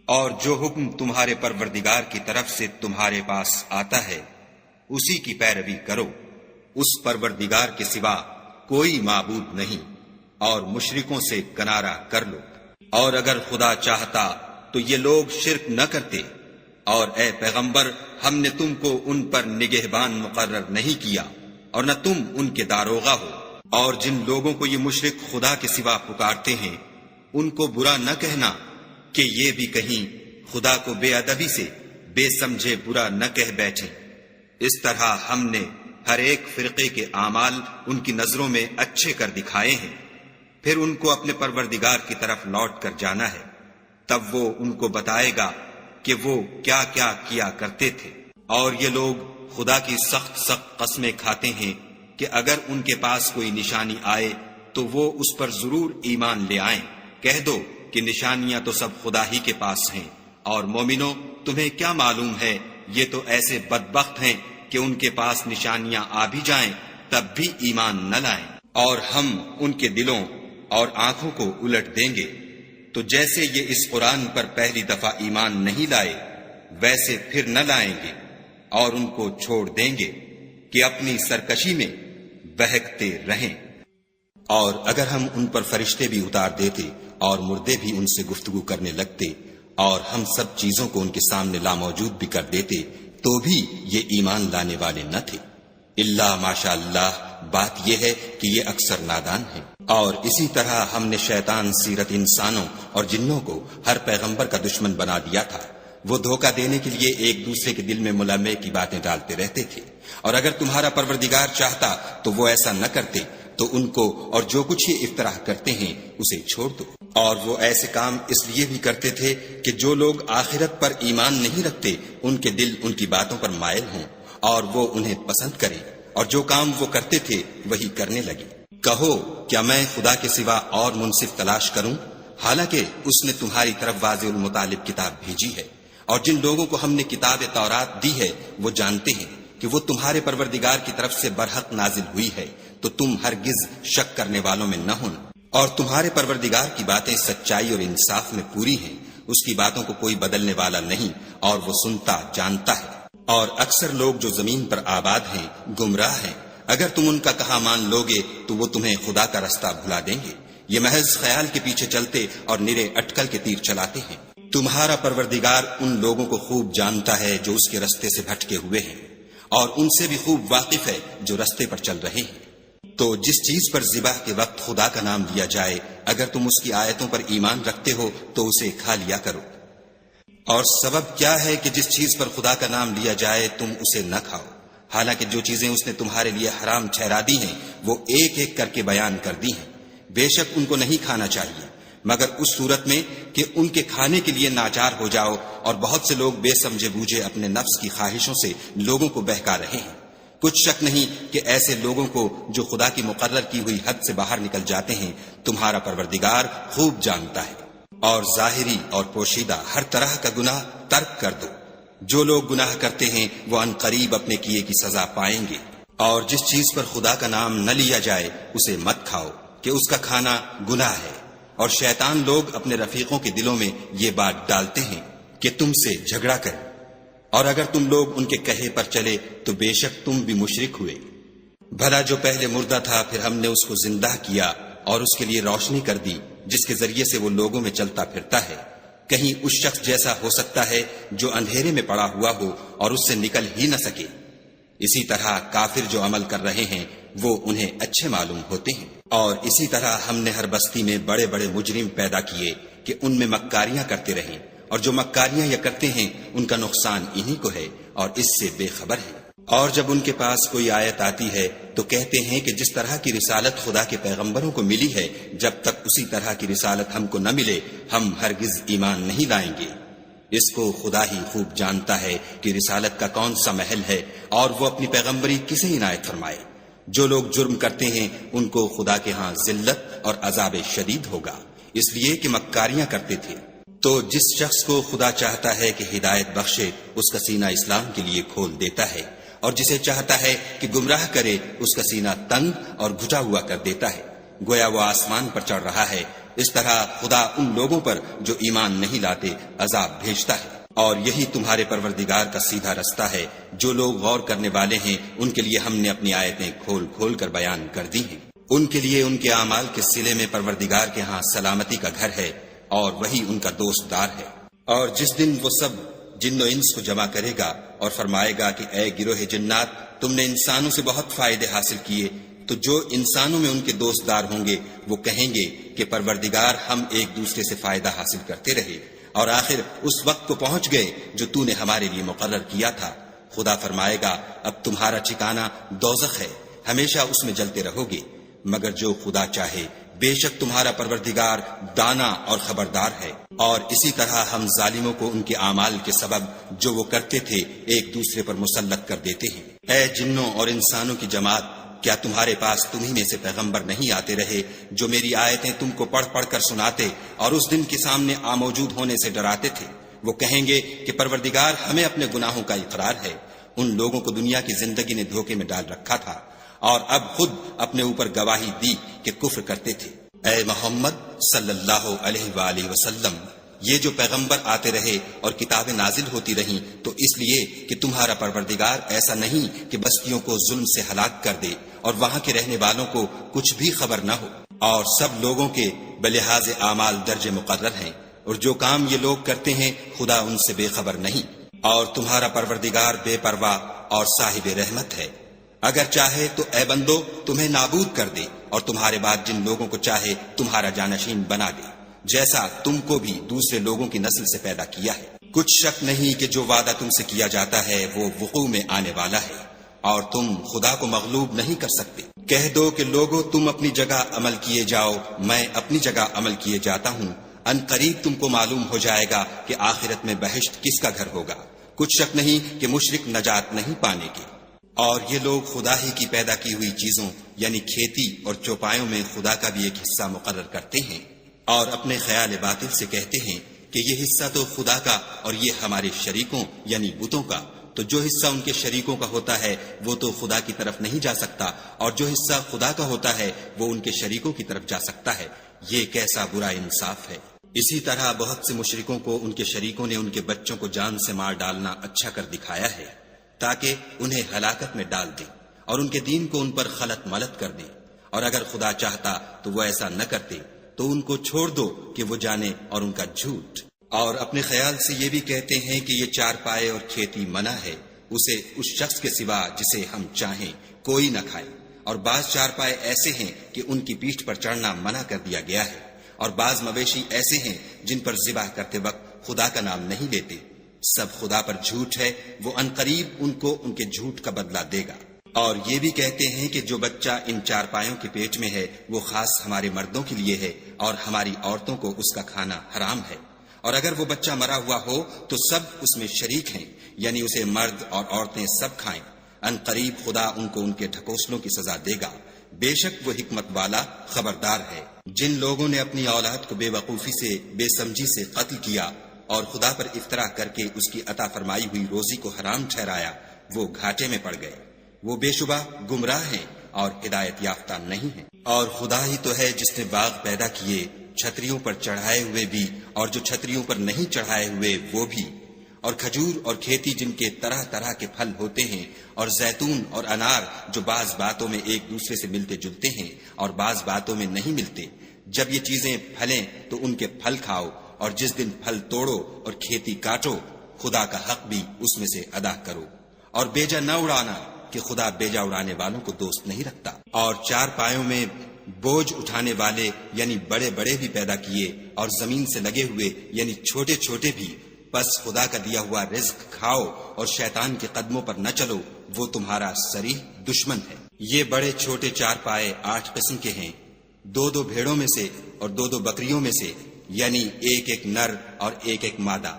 Speaker 1: اور جو حکم تمہارے پروردگار کی طرف سے تمہارے پاس آتا ہے اسی کی پیروی کرو، اس پروردگار کے سوا کوئی معبود نہیں، اور مشرکوں سے کنارہ کر لو۔ اور اگر خدا چاہتا تو یہ لوگ شرک نہ کرتے، اور اے پیغمبر ہم نے تم کو ان پر نگہبان مقرر نہیں کیا، اور نہ تم ان کے داروغہ ہو۔ اور جن لوگوں کو یہ مشرک خدا کے سوا پکارتے ہیں ان کو برا نہ کہنا کہ یہ بھی کہیں خدا کو بے ادبی سے بے سمجھے برا نہ کہہ بیٹھیں۔ اس طرح ہم نے ہر ایک فرقے کے اعمال ان کی نظروں میں اچھے کر دکھائے ہیں، پھر ان کو اپنے پروردگار کی طرف لوٹ کر جانا ہے، تب وہ ان کو بتائے گا کہ وہ کیا کیا کیا کرتے تھے۔ اور یہ لوگ خدا کی سخت سخت قسمیں کھاتے ہیں کہ اگر ان کے پاس کوئی نشانی آئے تو وہ اس پر ضرور ایمان لے آئیں۔ کہہ دو کہ نشانیاں تو سب خدا ہی کے پاس ہیں، اور مومنو تمہیں کیا معلوم ہے یہ تو ایسے بدبخت ہیں کہ ان کے پاس نشانیاں آ بھی جائیں تب بھی ایمان نہ لائیں۔ اور ہم ان کے دلوں اور آنکھوں کو الٹ دیں گے، تو جیسے یہ اس قرآن پر پہلی دفعہ ایمان نہیں لائے ویسے پھر نہ لائیں گے، اور ان کو چھوڑ دیں گے کہ اپنی سرکشی میں بہکتے رہیں۔ اور اگر ہم ان پر فرشتے بھی اتار دیتے اور مردے بھی ان سے گفتگو کرنے لگتے، اور ہم سب چیزوں کو ان کے سامنے لاموجود بھی کر دیتے، تو بھی یہ ایمان لانے والے نہ تھے۔ اللہ ماشاء اللہ، بات یہ ہے کہ یہ اکثر نادان ہیں۔ اور اسی طرح ہم نے شیطان سیرت انسانوں اور جنوں کو ہر پیغمبر کا دشمن بنا دیا تھا۔ وہ دھوکہ دینے کے لیے ایک دوسرے کے دل میں ملامے کی باتیں ڈالتے رہتے تھے، اور اگر تمہارا پروردگار چاہتا تو وہ ایسا نہ کرتے، تو ان کو اور جو کچھ یہ افطراح کرتے ہیں اسے چھوڑ دو۔ اور وہ ایسے کام اس لیے بھی کرتے تھے کہ جو لوگ آخرت پر ایمان نہیں رکھتے ان کے دل ان کی باتوں پر مائل ہوں، اور وہ انہیں پسند کریں، اور جو کام وہ کرتے تھے وہی کرنے لگے۔ کہو کیا میں خدا کے سوا اور منصف تلاش کروں، حالانکہ اس نے تمہاری طرف واضح المطالب کتاب بھیجی ہے۔ اور جن لوگوں کو ہم نے کتاب تورات دی ہے وہ جانتے ہیں کہ وہ تمہارے پروردگار کی طرف سے برحق نازل ہوئی ہے، تو تم ہرگز شک کرنے والوں میں نہ ہونا۔ اور تمہارے پروردگار کی باتیں سچائی اور انصاف میں پوری ہیں، اس کی باتوں کو کوئی بدلنے والا نہیں، اور وہ سنتا جانتا ہے۔ اور اکثر لوگ جو زمین پر آباد ہیں گمراہ ہیں، اگر تم ان کا کہا مان لوگے تو وہ تمہیں خدا کا رستہ بھلا دیں گے۔ یہ محض خیال کے پیچھے چلتے اور نرے اٹکل کے تیر چلاتے ہیں۔ تمہارا پروردگار ان لوگوں کو خوب جانتا ہے جو اس کے رستے سے بھٹکے ہوئے ہیں، اور ان سے بھی خوب واقف ہے جو رستے پر چل رہے ہیں۔ تو جس چیز پر ذبح کے وقت خدا کا نام لیا جائے، اگر تم اس کی آیتوں پر ایمان رکھتے ہو تو اسے کھا لیا کرو۔ اور سبب کیا ہے کہ جس چیز پر خدا کا نام لیا جائے تم اسے نہ کھاؤ، حالانکہ جو چیزیں اس نے تمہارے لیے حرام ٹھہرا دی ہیں وہ ایک ایک کر کے بیان کر دی ہیں۔ بے شک ان کو نہیں کھانا چاہیے مگر اس صورت میں کہ ان کے کھانے کے لیے ناچار ہو جاؤ، اور بہت سے لوگ بے سمجھے بوجھے اپنے نفس کی خواہشوں سے لوگوں کو بہکا رہے ہیں۔ کچھ شک نہیں کہ ایسے لوگوں کو جو خدا کی مقرر کی ہوئی حد سے باہر نکل جاتے ہیں تمہارا پروردگار خوب جانتا ہے۔ اور ظاہری اور پوشیدہ ہر طرح کا گناہ ترک کر دو، جو لوگ گناہ کرتے ہیں وہ ان قریب اپنے کیے کی سزا پائیں گے۔ اور جس چیز پر خدا کا نام نہ لیا جائے اسے مت کھاؤ کہ اس کا کھانا گناہ ہے، اور شیطان لوگ اپنے رفیقوں کے دلوں میں یہ بات ڈالتے ہیں کہ تم سے جھگڑا کریں، اور اگر تم لوگ ان کے کہے پر چلے تو بے شک تم بھی مشرک ہوئے۔ بھلا جو پہلے مردہ تھا پھر ہم نے اس کو زندہ کیا اور اس کے لیے روشنی کر دی جس کے ذریعے سے وہ لوگوں میں چلتا پھرتا ہے، کہیں اس شخص جیسا ہو سکتا ہے جو اندھیرے میں پڑا ہوا ہو اور اس سے نکل ہی نہ سکے۔ اسی طرح کافر جو عمل کر رہے ہیں وہ انہیں اچھے معلوم ہوتے ہیں۔ اور اسی طرح ہم نے ہر بستی میں بڑے بڑے مجرم پیدا کیے کہ ان میں مکاریاں کرتے رہیں، اور جو مکاریاں یہ کرتے ہیں ان کا نقصان انہی کو ہے اور اس سے بے خبر ہے۔ اور جب ان کے پاس کوئی آیت آتی ہے تو کہتے ہیں کہ جس طرح کی رسالت خدا کے پیغمبروں کو ملی ہے جب تک اسی طرح کی رسالت ہم کو نہ ملے ہم ہرگز ایمان نہیں لائیں گے۔ اس کو خدا ہی خوب جانتا ہے کہ رسالت کا کون سا محل ہے اور وہ اپنی پیغمبری کسے عنایت فرمائے۔ جو لوگ جرم کرتے ہیں ان کو خدا کے ہاں ذلت اور عذاب شدید ہوگا، اس لیے کہ مکاریاں کرتے تھے۔ تو جس شخص کو خدا چاہتا ہے کہ ہدایت بخشے اس کا سینہ اسلام کے لیے کھول دیتا ہے، اور جسے چاہتا ہے کہ گمراہ کرے اس کا سینہ تنگ اور گھٹا ہوا کر دیتا ہے، گویا وہ آسمان پر چڑھ رہا ہے۔ اس طرح خدا ان لوگوں پر جو ایمان نہیں لاتے عذاب بھیجتا ہے۔ اور یہی تمہارے پروردگار کا سیدھا رستہ ہے۔ جو لوگ غور کرنے والے ہیں ان کے لیے ہم نے اپنی آیتیں کھول کھول کر بیان کر دی ہیں۔ ان کے لیے ان کے اعمال کے صلے میں پروردگار کے ہاں سلامتی کا گھر ہے، اور وہی ان کا دوست دار ہے۔ اور جس دن وہ سب جن و انس کو جمع کرے گا اور فرمائے گا کہ اے گروہ جنات، تم نے انسانوں سے بہت فائدے حاصل کیے، تو جو انسانوں میں ان کے دوست دار ہوں گے وہ کہیں گے کہ پروردگار ہم ایک دوسرے سے فائدہ حاصل کرتے رہے، اور آخر اس وقت کو پہنچ گئے جو تو نے ہمارے لیے مقرر کیا تھا۔ خدا فرمائے گا اب تمہارا ٹھکانہ دوزخ ہے، ہمیشہ اس میں جلتے رہو گے، مگر جو خدا چاہے، بے شک تمہارا پروردگار دانا اور خبردار ہے۔ اور اسی طرح ہم ظالموں کو ان کے اعمال کے سبب جو وہ کرتے تھے ایک دوسرے پر مسلط کر دیتے ہیں۔ اے جنوں اور انسانوں کی جماعت، کیا تمہارے پاس تمہیں میں سے پیغمبر نہیں آتے رہے جو میری آیتیں تم کو پڑھ پڑھ کر سناتے اور اس دن کے سامنے موجود ہونے سے ڈراتے تھے؟ وہ کہیں گے کہ پروردگار ہمیں اپنے گناہوں کا اقرار ہے۔ ان لوگوں کو دنیا کی زندگی نے دھوکے میں ڈال رکھا تھا اور اب خود اپنے اوپر گواہی دی کہ کفر کرتے تھے۔ اے محمد صلی اللہ علیہ وآلہ وسلم، یہ جو پیغمبر آتے رہے اور کتابیں نازل ہوتی رہیں تو اس لیے کہ تمہارا پروردگار ایسا نہیں کہ بستیوں کو ظلم سے ہلاک کر دے اور وہاں کے رہنے والوں کو کچھ بھی خبر نہ ہو، اور سب لوگوں کے بلحاظ اعمال درج مقرر ہیں، اور جو کام یہ لوگ کرتے ہیں خدا ان سے بے خبر نہیں۔ اور تمہارا پروردگار بے پرواہ اور صاحب رحمت ہے، اگر چاہے تو اے بندو تمہیں نابود کر دے اور تمہارے بعد جن لوگوں کو چاہے تمہارا جانشین بنا دے، جیسا تم کو بھی دوسرے لوگوں کی نسل سے پیدا کیا ہے۔ کچھ شک نہیں کہ جو وعدہ تم سے کیا جاتا ہے وہ وقوع میں آنے والا ہے، اور تم خدا کو مغلوب نہیں کر سکتے۔ کہہ دو کہ لوگو تم اپنی جگہ عمل کیے جاؤ، میں اپنی جگہ عمل کیے جاتا ہوں، ان قریب تم کو معلوم ہو جائے گا کہ آخرت میں بہشت کس کا گھر ہوگا۔ کچھ شک نہیں کہ مشرک نجات نہیں پانے کے۔ اور یہ لوگ خدا ہی کی پیدا کی ہوئی چیزوں یعنی کھیتی اور چوپایوں میں خدا کا بھی ایک حصہ مقرر کرتے ہیں، اور اپنے خیال باطل سے کہتے ہیں کہ یہ حصہ تو خدا کا اور یہ ہمارے شریکوں یعنی بتوں کا، تو جو حصہ ان کے شریکوں کا ہوتا ہے وہ تو خدا کی طرف نہیں جا سکتا، اور جو حصہ خدا کا ہوتا ہے وہ ان کے شریکوں کی طرف جا سکتا ہے۔ یہ کیسا برا انصاف ہے۔ اسی طرح بہت سے مشرکوں کو ان کے شریکوں نے ان کے بچوں کو جان سے مار ڈالنا اچھا کر دکھایا ہے تاکہ انہیں ہلاکت میں ڈال دیں اور ان کے دین کو ان پر خلط ملط کر دیں، اور اگر خدا چاہتا تو وہ ایسا نہ کرتے، تو ان کو چھوڑ دو کہ وہ جانے اور ان کا جھوٹ۔ اور اپنے خیال سے یہ بھی کہتے ہیں کہ یہ چار پائے اور کھیتی منع ہے، اسے اس شخص کے سوا جسے ہم چاہیں کوئی نہ کھائے، اور بعض چار پائے ایسے ہیں کہ ان کی پیٹھ پر چڑھنا منع کر دیا گیا ہے، اور بعض مویشی ایسے ہیں جن پر ذبح کرتے وقت خدا کا نام نہیں لیتے، سب خدا پر جھوٹ ہے، وہ عنقریب ان کو ان کے جھوٹ کا بدلہ دے گا۔ اور یہ بھی کہتے ہیں کہ جو بچہ ان چارپایوں کے پیٹ میں ہے وہ خاص ہمارے مردوں کے لیے ہے اور ہماری عورتوں کو اس کا کھانا حرام ہے، اور اگر وہ بچہ مرا ہوا ہو تو سب اس میں شریک ہیں، یعنی اسے مرد اور عورتیں سب کھائیں۔ عنقریب خدا ان کو ان کے ڈھکوسلوں کی سزا دے گا، بے شک وہ حکمت والا خبردار ہے۔ جن لوگوں نے اپنی اولاد کو بے وقوفی سے، بے سمجھی سے قتل کیا اور خدا پر افطرا کر کے اس کی عطا فرمائی ہوئی روزی کو حرام ٹھہرایا، وہ گھاٹے میں پڑ گئے، وہ بے شبہ گمراہ ہیں اور ہدایت یافتہ نہیں ہیں۔ اور خدا ہی تو ہے جس نے باغ پیدا کیے، چھتریوں پر چڑھائے ہوئے بھی اور جو چھتریوں پر نہیں چڑھائے ہوئے وہ بھی، اور کھجور اور کھیتی جن کے طرح طرح کے پھل ہوتے ہیں، اور زیتون اور انار جو بعض باتوں میں ایک دوسرے سے ملتے جلتے ہیں اور بعض باتوں میں نہیں ملتے۔ جب یہ چیزیں پھلیں تو ان کے پھل کھاؤ، اور جس دن پھل توڑو اور کھیتی کاٹو، خدا کا حق بھی اس میں سے ادا کرو، اور بیجا نہ اڑانا کہ خدا بیجا اڑانے والوں کو دوست نہیں رکھتا۔ اور چار پایوں میں بوجھ اٹھانے والے یعنی بڑے بڑے بھی پیدا کیے، اور زمین سے لگے ہوئے یعنی چھوٹے چھوٹے بھی، پس خدا کا دیا ہوا رزق کھاؤ اور شیطان کے قدموں پر نہ چلو، وہ تمہارا صریح دشمن ہے۔ یہ بڑے چھوٹے چار پائے 8 قسم کے ہیں، 2 بھیڑوں میں سے اور 2 بکریوں میں سے، یعنی ایک نر اور ایک مادہ۔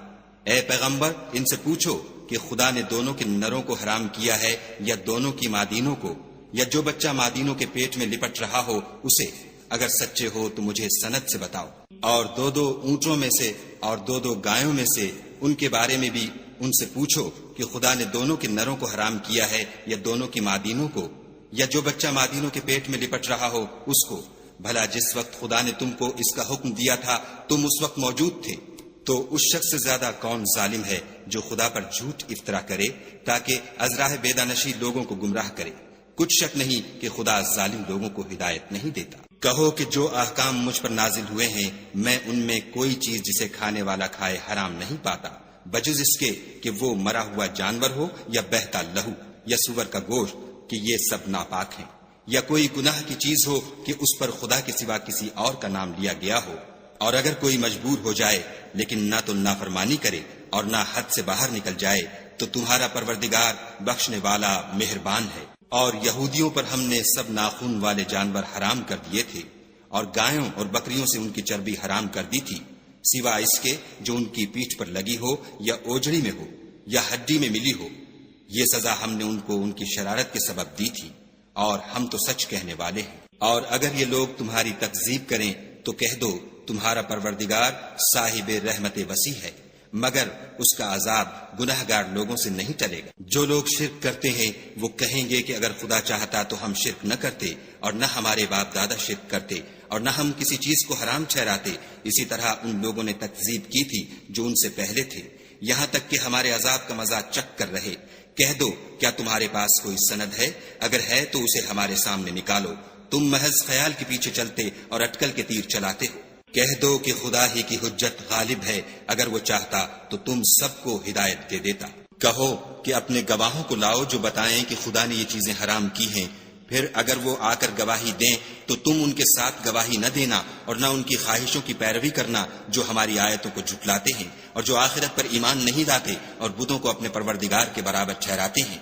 Speaker 1: اے پیغمبر ان سے پوچھو کہ خدا نے دونوں کے نروں کو حرام کیا ہے یا دونوں کی مادینوں کو، یا جو بچہ مادینوں کے پیٹ میں لپٹ رہا ہو اسے؟ اگر سچے ہو تو مجھے سند سے بتاؤ۔ اور 2 اونٹوں میں سے اور 2 گایوں میں سے ان کے بارے میں بھی ان سے پوچھو کہ خدا نے دونوں کے نروں کو حرام کیا ہے یا دونوں کی مادینوں کو، یا جو بچہ مادینوں کے پیٹ میں لپٹ رہا ہو اس کو؟ بھلا جس وقت خدا نے تم کو اس کا حکم دیا تھا تم اس وقت موجود تھے؟ تو اس شخص سے زیادہ کون ظالم ہے جو خدا پر جھوٹ افطرا کرے تاکہ از راہ بیدانشی لوگوں کو گمراہ کرے؟ کچھ شک نہیں کہ خدا ظالم لوگوں کو ہدایت نہیں دیتا۔ کہو کہ جو احکام مجھ پر نازل ہوئے ہیں میں ان میں کوئی چیز جسے کھانے والا کھائے حرام نہیں پاتا، بجز اس کے کہ وہ مرا ہوا جانور ہو یا بہتا لہو یا سور کا گوشت، کہ یہ سب ناپاک ہیں، یا کوئی گناہ کی چیز ہو کہ اس پر خدا کے سوا کسی اور کا نام لیا گیا ہو۔ اور اگر کوئی مجبور ہو جائے لیکن نہ تو نافرمانی کرے اور نہ حد سے باہر نکل جائے تو تمہارا پروردگار بخشنے والا مہربان ہے۔ اور یہودیوں پر ہم نے سب ناخون والے جانور حرام کر دیے تھے، اور گایوں اور بکریوں سے ان کی چربی حرام کر دی تھی، سوا اس کے جو ان کی پیٹھ پر لگی ہو یا اوجڑی میں ہو یا ہڈی میں ملی ہو۔ یہ سزا ہم نے ان کو ان کی شرارت کے سبب دی تھی، اور ہم تو سچ کہنے والے ہیں۔ اور اگر یہ لوگ تمہاری تکذیب کریں تو کہہ دو تمہارا پروردگار صاحب رحمت وسیع ہے، مگر اس کا عذاب گناہگار لوگوں سے نہیں ٹلے گا۔ جو لوگ شرک کرتے ہیں وہ کہیں گے کہ اگر خدا چاہتا تو ہم شرک نہ کرتے، اور نہ ہمارے باپ دادا شرک کرتے، اور نہ ہم کسی چیز کو حرام ٹھہراتے۔ اسی طرح ان لوگوں نے تکذیب کی تھی جو ان سے پہلے تھے، یہاں تک کہ ہمارے عذاب کا مزہ چکھ کر رہے۔ کہہ دو کیا تمہارے پاس کوئی سند ہے؟ اگر ہے تو اسے ہمارے سامنے نکالو، تم محض خیال کے پیچھے چلتے اور اٹکل کے تیر چلاتے ہو۔ کہہ دو کہ خدا ہی کی حجت غالب ہے، اگر وہ چاہتا تو تم سب کو ہدایت دے دیتا۔ کہو کہ اپنے گواہوں کو لاؤ جو بتائیں کہ خدا نے یہ چیزیں حرام کی ہیں، پھر اگر وہ آ کر گواہی دیں تو تم ان کے ساتھ گواہی نہ دینا اور نہ ان کی خواہشوں کی پیروی کرنا جو ہماری آیتوں کو جھٹلاتے ہیں اور جو آخرت پر ایمان نہیں لاتے اور بتوں کو اپنے پروردگار کے برابر ٹھہراتے ہیں۔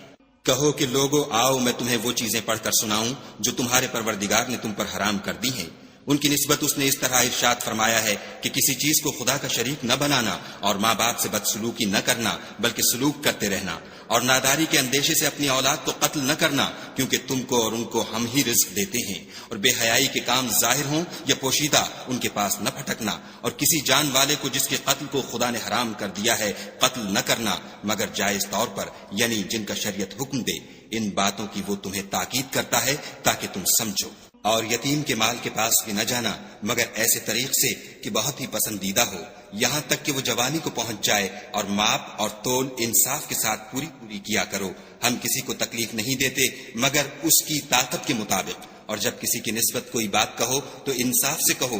Speaker 1: کہو کہ لوگو آؤ میں تمہیں وہ چیزیں پڑھ کر سناؤں جو تمہارے پروردگار نے تم پر حرام کر دی ہیں۔ ان کی نسبت اس نے اس طرح ارشاد فرمایا ہے کہ کسی چیز کو خدا کا شریک نہ بنانا، اور ماں باپ سے بدسلوکی نہ کرنا بلکہ سلوک کرتے رہنا، اور ناداری کے اندیشے سے اپنی اولاد کو قتل نہ کرنا، کیونکہ تم کو اور ان کو ہم ہی رزق دیتے ہیں، اور بے حیائی کے کام ظاہر ہوں یا پوشیدہ ان کے پاس نہ پھٹکنا، اور کسی جان والے کو جس کے قتل کو خدا نے حرام کر دیا ہے قتل نہ کرنا مگر جائز طور پر، یعنی جن کا شریعت حکم دے۔ ان باتوں کی وہ تمہیں تاکید کرتا ہے تاکہ تم سمجھو۔ اور یتیم کے مال کے پاس بھی نہ جانا مگر ایسے طریق سے کہ بہت ہی پسندیدہ ہو، یہاں تک کہ وہ جوانی کو پہنچ جائے، اور ماپ اور تول انصاف کے ساتھ پوری کیا کرو۔ ہم کسی کو تکلیف نہیں دیتے مگر اس کی طاقت کے مطابق، اور جب کسی کی نسبت کوئی بات کہو تو انصاف سے کہو،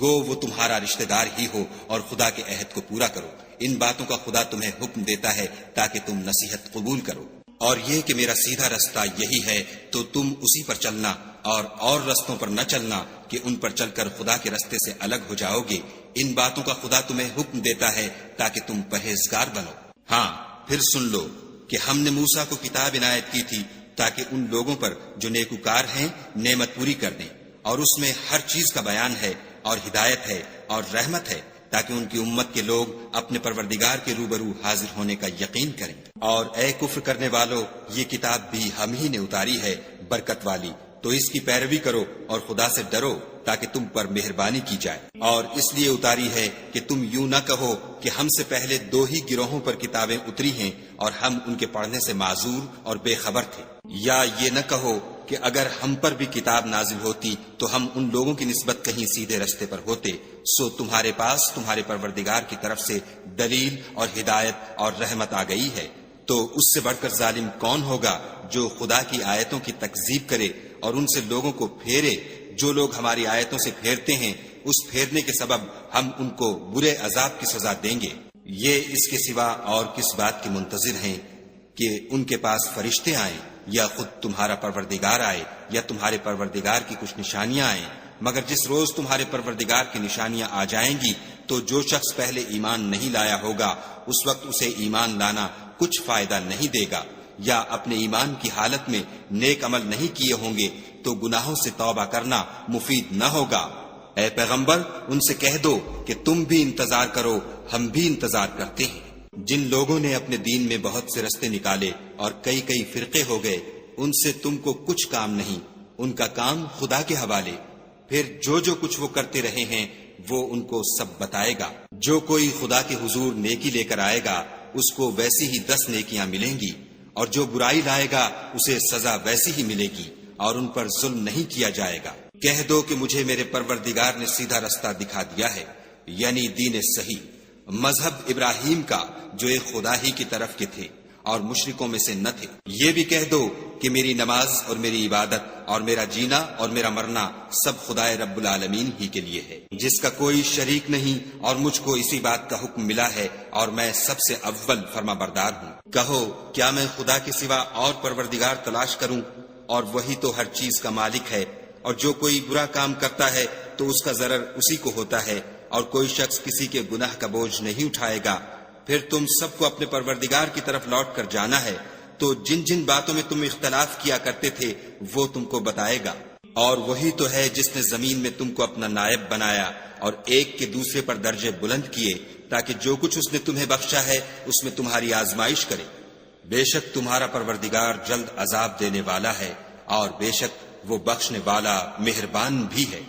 Speaker 1: گو وہ تمہارا رشتہ دار ہی ہو، اور خدا کے عہد کو پورا کرو۔ ان باتوں کا خدا تمہیں حکم دیتا ہے تاکہ تم نصیحت قبول کرو۔ اور یہ کہ میرا سیدھا رستہ یہی ہے تو تم اسی پر چلنا، اور رستوں پر نہ چلنا، کہ ان پر چل کر خدا کے رستے سے الگ ہو جاؤ گے، ان باتوں کا خدا تمہیں حکم دیتا ہے تاکہ تم پرہیزگار بنو۔ ہاں پھر سن لو کہ ہم نے موسیٰ کو کتاب عنایت کی تھی تاکہ ان لوگوں پر جو نیکوکار ہیں نعمت پوری کر دیں، اور اس میں ہر چیز کا بیان ہے اور ہدایت ہے اور رحمت ہے، تاکہ ان کی امت کے لوگ اپنے پروردگار کے روبرو حاضر ہونے کا یقین کریں۔ اور اے کفر کرنے والو، یہ کتاب بھی ہم ہی نے اتاری ہے برکت والی، تو اس کی پیروی کرو اور خدا سے ڈرو تاکہ تم پر مہربانی کی جائے۔ اور اس لیے اتاری ہے کہ تم یوں نہ کہو کہ ہم سے پہلے 2 ہی گروہوں پر کتابیں اتری ہیں اور ہم ان کے پڑھنے سے معذور اور بے خبر تھے، یا یہ نہ کہو کہ اگر ہم پر بھی کتاب نازل ہوتی تو ہم ان لوگوں کی نسبت کہیں سیدھے رستے پر ہوتے، سو تمہارے پاس تمہارے پروردگار کی طرف سے دلیل اور ہدایت اور رحمت آ گئی ہے۔ تو اس سے بڑھ کر ظالم کون ہوگا جو خدا کی آیتوں کی تکذیب کرے اور ان سے لوگوں کو پھیرے؟ جو لوگ ہماری آیتوں سے پھیرتے ہیں اس پھیرنے کے سبب ہم ان کو برے عذاب کی سزا دیں گے۔ یہ اس کے سوا اور کس بات کے منتظر ہیں کہ ان کے پاس فرشتے آئیں یا خود تمہارا پروردگار آئے یا تمہارے پروردگار کی کچھ نشانیاں آئیں، مگر جس روز تمہارے پروردگار کی نشانیاں آ جائیں گی تو جو شخص پہلے ایمان نہیں لایا ہوگا اس وقت اسے ایمان لانا کچھ فائدہ نہیں دے گا، یا اپنے ایمان کی حالت میں نیک عمل نہیں کیے ہوں گے تو گناہوں سے توبہ کرنا مفید نہ ہوگا۔ اے پیغمبر ان سے کہہ دو کہ تم بھی انتظار کرو، ہم بھی انتظار کرتے ہیں۔ جن لوگوں نے اپنے دین میں بہت سے رستے نکالے اور کئی کئی فرقے ہو گئے، ان سے تم کو کچھ کام نہیں، ان کا کام خدا کے حوالے، پھر جو کچھ وہ کرتے رہے ہیں وہ ان کو سب بتائے گا۔ جو کوئی خدا کے حضور نیکی لے کر آئے گا اس کو ویسی ہی 10 نیکیاں ملیں گی، اور جو برائی لائے گا اسے سزا ویسی ہی ملے گی، اور ان پر ظلم نہیں کیا جائے گا۔ کہہ دو کہ مجھے میرے پروردگار نے سیدھا رستہ دکھا دیا ہے، یعنی دین صحیح، مذہب ابراہیم کا جو ایک خدا ہی کی طرف کے تھے اور مشرکوں میں سے نہ تھے۔ یہ بھی کہہ دو کہ میری نماز اور میری عبادت اور میرا جینا اور میرا مرنا سب خدائے رب العالمین ہی کے لیے ہے، جس کا کوئی شریک نہیں، اور مجھ کو اسی بات کا حکم ملا ہے اور میں سب سے اول فرما بردار ہوں۔ کہو کیا میں خدا کے سوا اور پروردگار تلاش کروں؟ اور وہی تو ہر چیز کا مالک ہے، اور جو کوئی برا کام کرتا ہے تو اس کا ضرر اسی کو ہوتا ہے، اور کوئی شخص کسی کے گناہ کا بوجھ نہیں اٹھائے گا۔ پھر تم سب کو اپنے پروردگار کی طرف لوٹ کر جانا ہے، تو جن جن باتوں میں تم اختلاف کیا کرتے تھے وہ تم کو بتائے گا۔ اور وہی تو ہے جس نے زمین میں تم کو اپنا نائب بنایا اور ایک کے دوسرے پر درجے بلند کیے، تاکہ جو کچھ اس نے تمہیں بخشا ہے اس میں تمہاری آزمائش کرے۔ بے شک تمہارا پروردگار جلد عذاب دینے والا ہے، اور بے شک وہ بخشنے والا مہربان بھی ہے۔